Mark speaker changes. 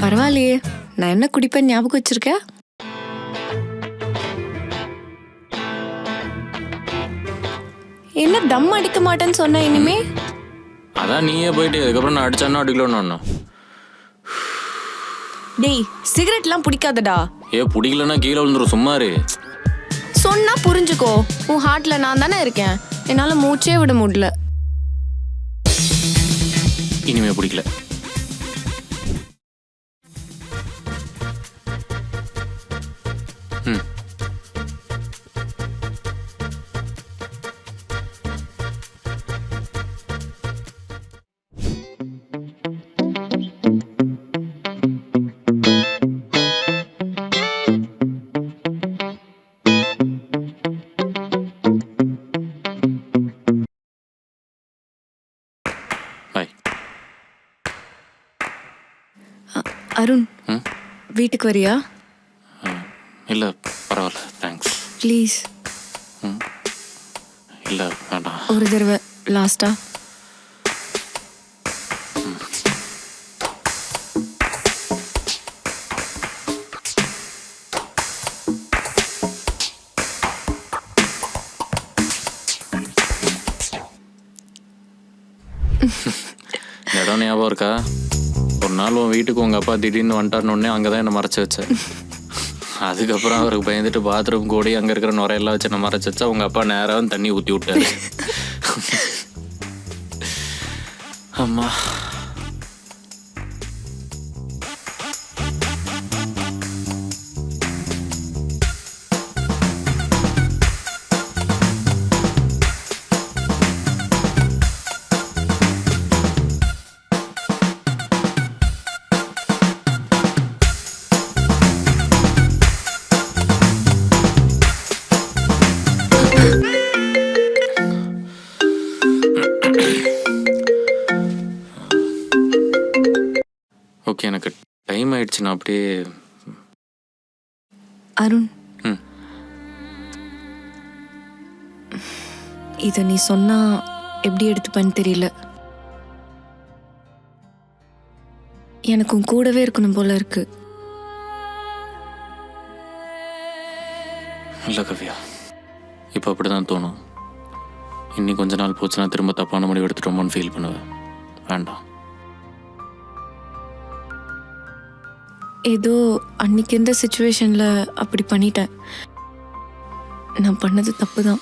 Speaker 1: பரவாயில்லையே, நான் என்ன குடிப்பேன் ஞாபகம் வச்சிருக்கேன். என்ன தம் அடிக்க மாட்டேன்னு சொன்ன இனிமே?
Speaker 2: அதான் நீயே போயிட்டு அதுக்கப்புறம் நான் அடிச்சானோ அடிக்கலன்னு.
Speaker 1: டேய், சிகரெட்லாம் பிடிக்காதடா.
Speaker 2: பிடிக்கலன்னா கீழே விழுந்துரும், சும்மாரு.
Speaker 1: சொன்னா புரிஞ்சுக்கோ. உன் ஹார்ட்ல நான் தானே இருக்கேன். என்னால மூச்சே விட முடியல.
Speaker 2: இனிமே பிடிக்கல.
Speaker 1: அருண், வீட்டுக்கு வரியா?
Speaker 2: இல்லை, பரவாயில்ல, தேங்க்ஸ்.
Speaker 1: ப்ளீஸ்.
Speaker 2: இல்லை, வேண்டாம்.
Speaker 1: ஒரு தடவை லாஸ்டா.
Speaker 2: இடம் ஞாபகம் இருக்கா? ஒரு நாள் உன் வீட்டுக்கு உங்கள் அப்பா திடீர்னு வந்துட்டாருன்னு அங்கே தான் என்னை மறைச்சி வச்சேன். அதுக்கப்புறம் அவருக்கு பயந்துட்டு பாத்ரூம் கூடி அங்கே இருக்கிற நுரையெல்லாம் வச்சு என்ன மறைச்சி வச்சா உங்கள் அப்பா நேராக தண்ணி ஊற்றி விட்டாரு. அம்மா, ஓகே, எனக்கு டைம் ஆயிடுச்சு. நான் அப்படியே.
Speaker 1: அருண், இதை நீ சொன்னா எப்படி எடுத்துப்பேன்னு தெரியல. எனக்கு உன் கூடவே இருக்கணும் போல இருக்கு.
Speaker 2: இல்லை கவ்யா, இப்போ அப்படி தான் தோணும். இன்னும் கொஞ்ச நாள் போச்சுன்னா திரும்ப தப்பான முடிவு எடுத்துட்டோமோன்னு ஃபீல் பண்ணுவேன். வேண்டாம்.
Speaker 1: ஏதோ அன்னைக்கு இருந்த சுச்சுவேஷன்ல அப்படி பண்ணிட்டேன். நான் பண்ணது தப்பு தான்.